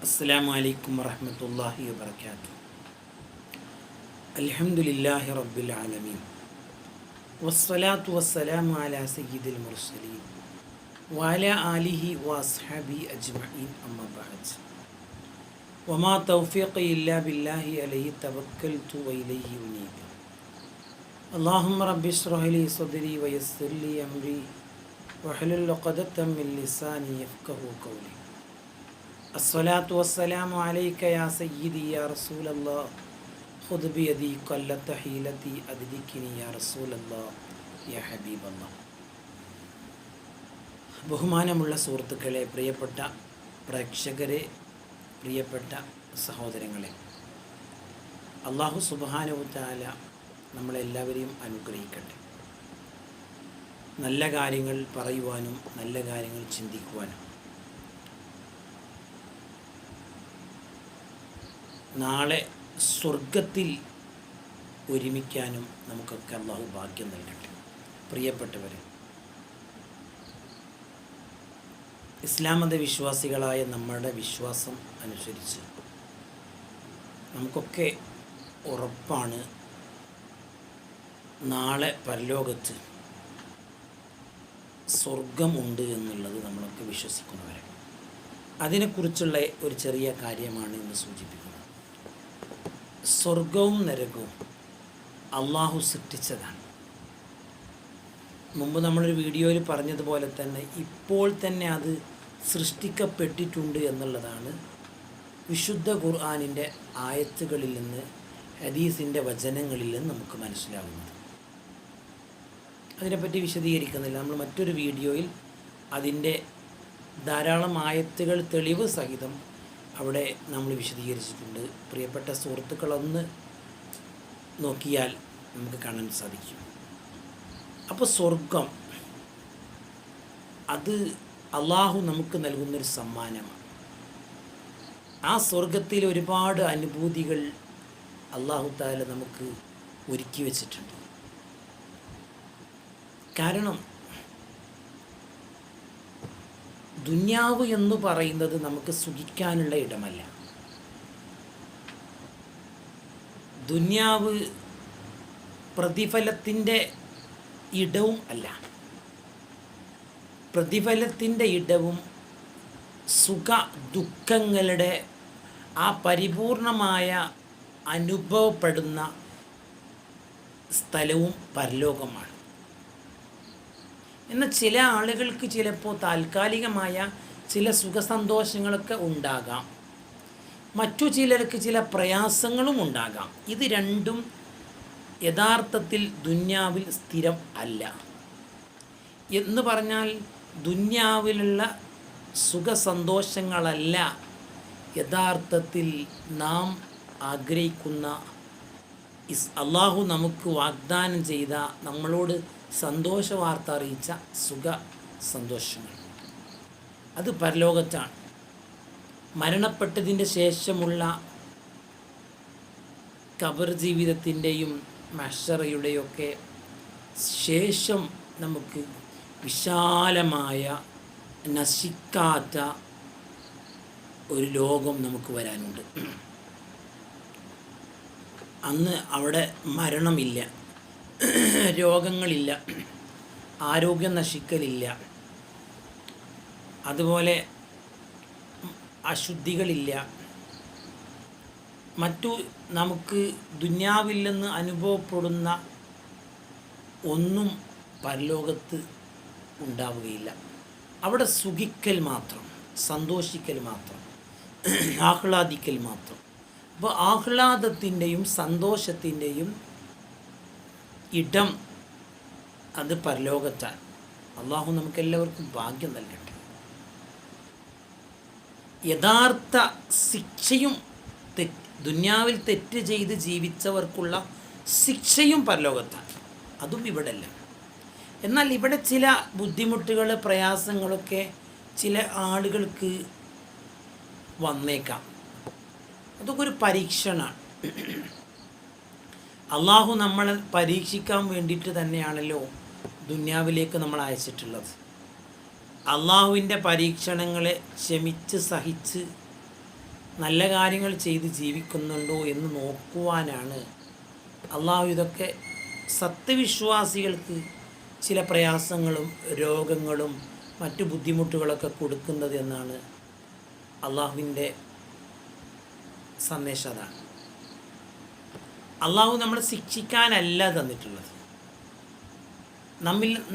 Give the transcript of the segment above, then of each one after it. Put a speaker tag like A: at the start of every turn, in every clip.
A: അസ്സലാമു അലൈക്കും വറഹ്മത്തുള്ളാഹി വബറകാതുഹു. അൽഹംദുലില്ലാഹി റബ്ബിൽ ആലമീൻ വസ്സലാത്തു വസ്സലാമു അലാ സയ്യിദിൽ മുർസലീൻ വഅലാ ആലിഹി വഅസ്ഹാബിഹി അജ്മഈൻ അമ്മാ ബഅദ്. വമാ തൗഫീഖി ഇല്ലാ ബില്ലാഹി അലൈഹി തവക്കൽതു വഇലൈഹി ഉനീബ്. അല്ലാഹുമ്മ റബ്ബി ഇശ്റഹ് ലി സദ്രി വയസ്സിർ ലി അംരി വഹ്ലുൽ ഉഖ്ദതം മിൻ ലിസാനി യഫ്ഖഹു ഖൗലി. അസ്സലാത്തു വസ്സലാമു അലൈക യാ സയ്യിദി യാ റസൂലല്ലാഹ് ഖുദ് ബിയദി ഖല്ലത ഹീലതി അദ്രിക്നി യാ റസൂലല്ലാഹ് യാ ഹബീബല്ലാഹ്. ബഹുമാനമുള്ള സുഹൃത്തുക്കളെ, പ്രിയപ്പെട്ട പ്രേക്ഷകരെ, പ്രിയപ്പെട്ട സഹോദരങ്ങളെ, അല്ലാഹു സുബ്ഹാനഹു തആല നമ്മളെല്ലാവരെയും അനുഗ്രഹിക്കട്ടെ. നല്ല കാര്യങ്ങൾ പറയുവാനും നല്ല കാര്യങ്ങൾ ചിന്തിക്കുവാനും നാളെ സ്വർഗത്തിൽ ഒരുമിക്കാനും നമുക്കൊക്കെ അല്ലാഹു ഭാഗ്യം നൽകട്ടെ. പ്രിയപ്പെട്ടവരെ, ഇസ്ലാം മത വിശ്വാസികളായ നമ്മുടെ വിശ്വാസം അനുസരിച്ച് നമുക്കൊക്കെ ഉറപ്പാണ് നാളെ പരലോകത്ത് സ്വർഗമുണ്ട് എന്നുള്ളത് നമ്മളൊക്കെ വിശ്വസിക്കുന്നവരാണ്. അതിനെക്കുറിച്ചുള്ള ഒരു ചെറിയ കാര്യമാണ് ഇന്ന് സൂചിപ്പിക്കുന്നത്. സ്വർഗവും നരകവും അള്ളാഹു സൃഷ്ടിച്ചതാണ്. മുമ്പ് നമ്മളൊരു വീഡിയോയിൽ പറഞ്ഞതുപോലെ തന്നെ ഇപ്പോൾ തന്നെ അത് സൃഷ്ടിക്കപ്പെട്ടിട്ടുണ്ട് എന്നുള്ളതാണ് വിശുദ്ധ ഖുർആനിൻ്റെ ആയത്തുകളിൽ നിന്ന്, ഹദീസിൻ്റെ വചനങ്ങളിൽ നിന്ന് നമുക്ക് മനസ്സിലാകുന്നത്. അതിനെപ്പറ്റി വിശദീകരിക്കുന്നില്ല. നമ്മൾ മറ്റൊരു വീഡിയോയിൽ അതിൻ്റെ ധാരാളം ആയത്തുകൾ തെളിവ് സഹിതം അവിടെ നമ്മൾ വിശദീകരിച്ചിട്ടുണ്ട്. പ്രിയപ്പെട്ട സുഹൃത്തുക്കളൊന്ന് നോക്കിയാൽ നമുക്ക് കാണാൻ സാധിക്കും. അപ്പോൾ സ്വർഗം അത് അള്ളാഹു നമുക്ക് നൽകുന്നൊരു സമ്മാനമാണ്. ആ സ്വർഗത്തിൽ ഒരുപാട് അനുഭൂതികൾ അള്ളാഹു തആല നമുക്ക് ഒരുക്കി വച്ചിട്ടുണ്ട്. കാരണം ദുന്യാവ് എന്ന് പറയുന്നത് നമുക്ക് സുഖിക്കാനുള്ള ഇടമല്ല. ദുന്യാവ് പ്രതിഫലത്തിൻ്റെ ഇടവും അല്ല. പ്രതിഫലത്തിൻ്റെ ഇടവും സുഖ ദുഃഖങ്ങളുടെ ആ പരിപൂർണമായ അനുഭവപ്പെടുന്ന സ്ഥലവും പരലോകമാണ്. എന്നാൽ ചില ആളുകൾക്ക് ചിലപ്പോൾ താൽക്കാലികമായ ചില സുഖസന്തോഷങ്ങളൊക്കെ ഉണ്ടാകാം, മറ്റു ചിലർക്ക് ചില പ്രയാസങ്ങളും ഉണ്ടാകാം. ഇത് രണ്ടും യഥാർത്ഥത്തിൽ ദുന്യാവിൽ സ്ഥിരം അല്ല. എന്ന് പറഞ്ഞാൽ ദുന്യാവിലുള്ള സുഖസന്തോഷങ്ങളല്ല യഥാർത്ഥത്തിൽ നാം ആഗ്രഹിക്കുന്ന അള്ളാഹു നമുക്ക് വാഗ്ദാനം ചെയ്ത, നമ്മളോട് സന്തോഷ വാർത്ത അറിയിച്ച സുഖ സന്തോഷങ്ങൾ. അത് പരലോകത്താണ്. മരണപ്പെട്ടതിൻ്റെ ശേഷമുള്ള ഖബർ ജീവിതത്തിൻ്റെയും മഹ്ശറയുടെയൊക്കെ ശേഷം നമുക്ക് വിശാലമായ നശിക്കാത്ത ഒരു ലോകം നമുക്ക് വരാനുണ്ട്. അന്ന് അവിടെ മരണമില്ല, രോഗങ്ങളില്ല, ആരോഗ്യം നശിക്കലില്ല, അതുപോലെ അശുദ്ധികളില്ല. മറ്റു നമുക്ക് ദുന്യാവിൽ നിന്ന് അനുഭവപ്പെടുന്ന ഒന്നും പരലോകത്ത് ഉണ്ടാവുകയില്ല. അവിടെ സുഖിക്കൽ മാത്രം, സന്തോഷിക്കൽ മാത്രം, ആഹ്ലാദിക്കൽ മാത്രം. അപ്പോൾ ആഹ്ലാദത്തിൻ്റെയും സന്തോഷത്തിൻ്റെയും ഇടം അത് പരലോകത്താണ്. അള്ളാഹു നമുക്കെല്ലാവർക്കും ഭാഗ്യം നൽകട്ടെ. യഥാർത്ഥ ശിക്ഷയും ദുന്യാവിൽ തെറ്റ് ചെയ്ത് ജീവിച്ചവർക്കുള്ള ശിക്ഷയും പരലോകത്താണ്. അതും ഇവിടെ അല്ല. എന്നാൽ ഇവിടെ ചില ബുദ്ധിമുട്ടുകൾ, പ്രയാസങ്ങളൊക്കെ ചില ആളുകൾക്ക് വന്നേക്കാം. അതൊക്കെ ഒരു പരീക്ഷണമാണ്. അള്ളാഹു നമ്മളെ പരീക്ഷിക്കാൻ വേണ്ടിയിട്ട് തന്നെയാണല്ലോ ദുന്യാവിലേക്ക് നമ്മൾ അയച്ചിട്ടുള്ളത്. അള്ളാഹുവിൻ്റെ പരീക്ഷണങ്ങളെ ക്ഷമിച്ച് സഹിച്ച് നല്ല കാര്യങ്ങൾ ചെയ്ത് ജീവിക്കുന്നുണ്ടോ എന്ന് നോക്കുവാനാണ് അള്ളാഹു ഇതൊക്കെ സത്യവിശ്വാസികൾക്ക് ചില പ്രയാസങ്ങളും രോഗങ്ങളും മറ്റു ബുദ്ധിമുട്ടുകളൊക്കെ കൊടുക്കുന്നത് എന്നാണ് അള്ളാഹുവിൻ്റെ സന്ദേശം. അതാണ് അള്ളാഹു നമ്മളെ ശിക്ഷിക്കാനല്ല തന്നിട്ടുള്ളത്,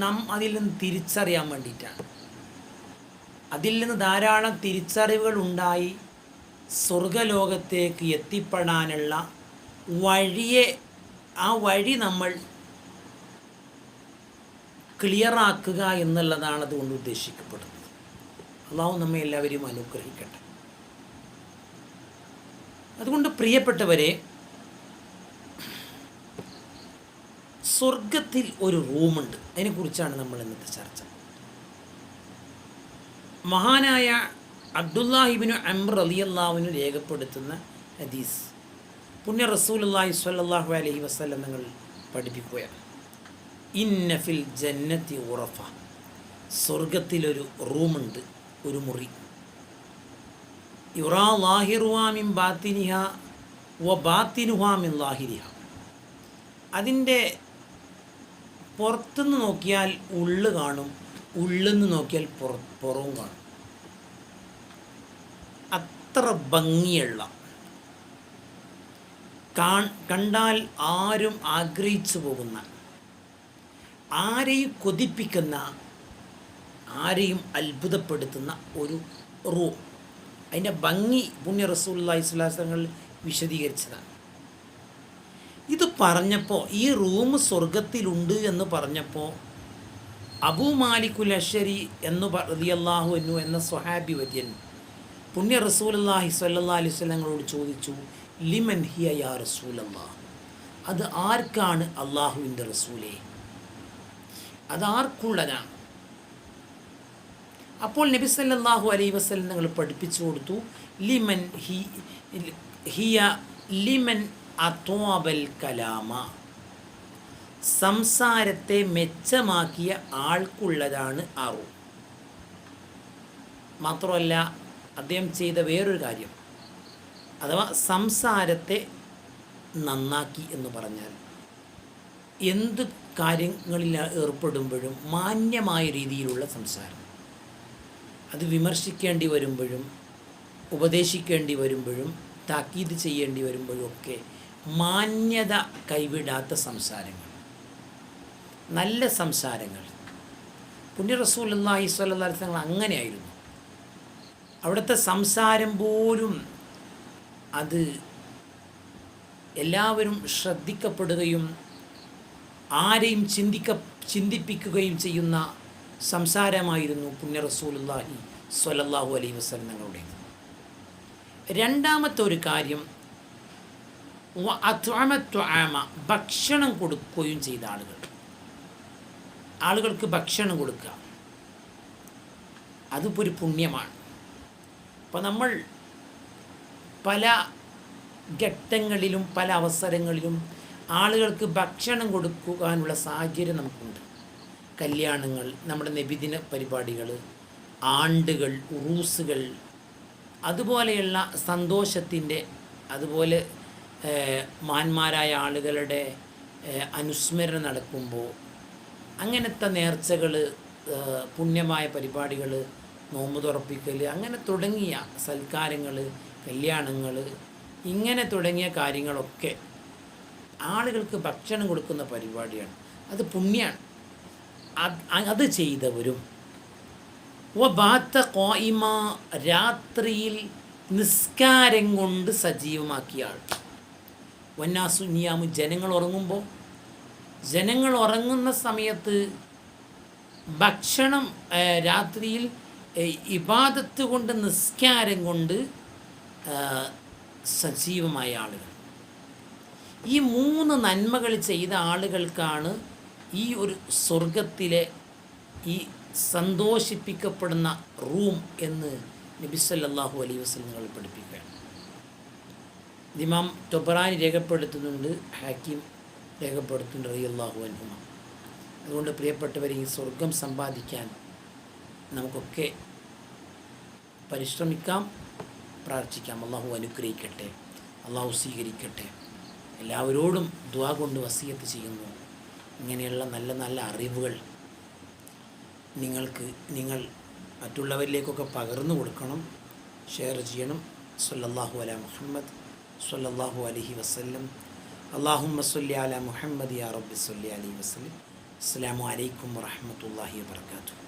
A: നാം അതിൽ നിന്ന് തിരിച്ചറിയാൻ വേണ്ടിയിട്ടാണ്. അതിൽ നിന്ന് ധാരാളം തിരിച്ചറിവുകൾ ഉണ്ടായി സ്വർഗലോകത്തേക്ക് എത്തിപ്പെടാനുള്ള ആ വഴി നമ്മൾ ക്ലിയറാക്കുക എന്നുള്ളതാണ് അതുകൊണ്ട് ഉദ്ദേശിക്കപ്പെടുന്നത്. അള്ളാഹു നമ്മെ എല്ലാവരെയും അനുഗ്രഹിക്കട്ടെ. അതുകൊണ്ട് പ്രിയപ്പെട്ടവരെ, സ്വർഗത്തിൽ ഒരു റൂമുണ്ട്. അതിനെക്കുറിച്ചാണ് നമ്മൾ ഇന്നത്തെ ചർച്ച. മഹാനായ അബ്ദുല്ലാഹിബ്നു അംർ റളിയല്ലാഹുവിന് രേഖപ്പെടുത്തുന്ന ഹദീസ് പുണ്യ റസൂലുള്ളാഹി സ്വല്ലല്ലാഹു അലൈഹി വസല്ലം തങ്ങൾ പഠിപ്പിക്കുകയാണ്. ഇന്ന ഫിൽ ജന്നത്തി ഉറഫ, സ്വർഗത്തിലൊരു റൂമുണ്ട്, ഒരു മുറി. യുറാ ലാഹിറുഹാ മിൻ ബാത്തിനിഹാ വ ബാത്തിനുഹാ മിൻ ലാഹിരിഹാ. അതിൻ്റെ പുറത്തുനിന്ന് നോക്കിയാൽ ഉള്ളു കാണും, ഉള്ളിന്ന് നോക്കിയാൽ പുറവും കാണും. അത്ര ഭംഗിയുള്ള, കണ്ടാൽ ആരും ആഗ്രഹിച്ചു പോകുന്ന, ആരെയും കൊതിപ്പിക്കുന്ന, ആരെയും അത്ഭുതപ്പെടുത്തുന്ന ഒരു റൂം. അതിൻ്റെ ഭംഗി പുണ്യ റസൂലുള്ളാഹി സ്വല്ലല്ലാഹു അലൈഹി വസല്ലം വിശദീകരിച്ചതാണ്. ഇത് പറഞ്ഞപ്പോൾ, ഈ റൂം സ്വർഗത്തിലുണ്ട് എന്ന് പറഞ്ഞപ്പോൾ, അബൂ മാലിക്കുൽ അശ്ശരി റളിയല്ലാഹു അൻഹു എന്ന സ്വഹാബി വര്യൻ പുണ്യ റസൂലുള്ളാഹി സ്വല്ലല്ലാഹു അലൈഹി വസല്ലമയോട് ചോദിച്ചു, ലിമൻ ഹിയ യാ റസൂലല്ലാഹ്, അത് ആർക്കാണ് അള്ളാഹുവിൻ്റെ റസൂലേ, അതാർക്കുള്ളതാണ്? അപ്പോൾ നബി സല്ലല്ലാഹു അലൈഹി വസല്ലം തങ്ങൾ പഠിപ്പിച്ചു കൊടുത്തു, ലിമൻ ഹിയ ലിമൻ അത്വാബൽ കലാമ, സംസാരത്തെ മെച്ചമാക്കിയ ആൾക്കുള്ളതാണ് ആ റൂം. മാത്രമല്ല, അദ്ദേഹം ചെയ്ത വേറൊരു കാര്യം, അഥവാ സംസാരത്തെ നന്നാക്കി എന്ന് പറഞ്ഞാൽ, എന്ത് കാര്യങ്ങളിൽ ഏർപ്പെടുമ്പോഴും മാന്യമായ രീതിയിലുള്ള സംസാരം, അത് വിമർശിക്കേണ്ടി വരുമ്പോഴും ഉപദേശിക്കേണ്ടി വരുമ്പോഴും താക്കീത് ചെയ്യേണ്ടി വരുമ്പോഴും ഒക്കെ മാന്യത കൈവിടാത്ത സംസാരങ്ങൾ, നല്ല സംസാരങ്ങൾ. പുണ്യ റസൂലുള്ളാഹി സ്വല്ലല്ലാഹു അലൈഹി വസല്ലം അങ്ങനെയായിരുന്നു. അവിടുത്തെ സംസാരം പോലും അത് എല്ലാവരും ശ്രദ്ധിക്കപ്പെടുകയും ആരെയും ചിന്തിപ്പിക്കുകയും ചെയ്യുന്ന സംസാരമായിരുന്നു പുണ്യ റസൂലുള്ളാഹി സ്വല്ലല്ലാഹു അലൈഹി വസല്ലം തങ്ങളുടേത്. രണ്ടാമത്തെ ഒരു കാര്യം, ഭക്ഷണം കൊടുക്കുകയും ചെയ്ത ആളുകൾക്ക് ഭക്ഷണം കൊടുക്കുക, അതിപ്പോൾ ഒരു പുണ്യമാണ്. അപ്പോൾ നമ്മൾ പല ഘട്ടങ്ങളിലും പല അവസരങ്ങളിലും ആളുകൾക്ക് ഭക്ഷണം കൊടുക്കാനുള്ള സാഹചര്യം നമുക്കുണ്ട്. കല്യാണങ്ങൾ, നമ്മുടെ നബിദിന പരിപാടികൾ, ആണ്ടുകൾ, ഉറൂസുകൾ, അതുപോലെയുള്ള സന്തോഷത്തിൻ്റെ, അതുപോലെ മാന്മാരായ ആളുകളുടെ അനുസ്മരണം നടക്കുമ്പോൾ, അങ്ങനത്തെ നേർച്ചകൾ, പുണ്യമായ പരിപാടികൾ, നോമ്പ് തുറപ്പിക്കൽ, അങ്ങനെ തുടങ്ങിയ സൽക്കാരങ്ങൾ, കല്യാണങ്ങൾ, ഇങ്ങനെ തുടങ്ങിയ കാര്യങ്ങളൊക്കെ ആളുകൾക്ക് ഭക്ഷണം കൊടുക്കുന്ന പരിപാടിയാണ്. അത് പുണ്യമാണ്. അത് ചെയ്തവരും രാത്രിയിൽ നിസ്കാരം കൊണ്ട് സജീവമാക്കിയ ആൾ. വന്നാസുനിയാമു, ജനങ്ങൾ ഉറങ്ങുന്ന സമയത്ത് ഭക്ഷണം, രാത്രിയിൽ ഇബാദത്ത് കൊണ്ട്, നിസ്കാരം കൊണ്ട് സജീവമായ ആളുകൾ. ഈ 3 നന്മകൾ ചെയ്ത ആളുകൾക്കാണ് ഈ ഒരു സ്വർഗത്തിലെ ഈ സന്തോഷിപ്പിക്കപ്പെടുന്ന റൂം എന്ന് നബി സല്ലല്ലാഹു അലൈഹി വസല്ലം പഠിപ്പിക്കുകയാണ്. ഇമാം തൊബറാനി രേഖപ്പെടുത്തുന്നുണ്ട്, ഹക്കീം രേഖപ്പെടുത്തുന്നുണ്ട് റളിയല്ലാഹു അൻഹുമ. അതുകൊണ്ട് പ്രിയപ്പെട്ടവരെ, ഈ സ്വർഗം സമ്പാദിക്കാൻ നമുക്കൊക്കെ പരിശ്രമിക്കാം, പ്രാർത്ഥിക്കാം. അള്ളാഹു അനുഗ്രഹിക്കട്ടെ, അള്ളാഹു സ്വീകരിക്കട്ടെ. എല്ലാവരോടും ദുആ കൊണ്ട് വസിയത്ത് ചെയ്യുന്നു. ഇങ്ങനെയുള്ള നല്ല നല്ല അറിവുകൾ നിങ്ങൾ മറ്റുള്ളവരിലേക്കൊക്കെ പകർന്നു കൊടുക്കണം, ഷെയർ ചെയ്യണം. സ്വല്ലല്ലാഹു അലാ മുഹമ്മദ് സ്വല്ലല്ലാഹു അലൈഹി വസല്ലം. അല്ലാഹുമ്മ സ്വല്ലി അലാ മുഹമ്മദ് യാ റബ്ബി സ്വല്ലി അലൈഹി വസല്ലം. അസ്സലാമു അലൈക്കും വറഹ്മത്തുള്ളാഹി വബറകാതുഹു.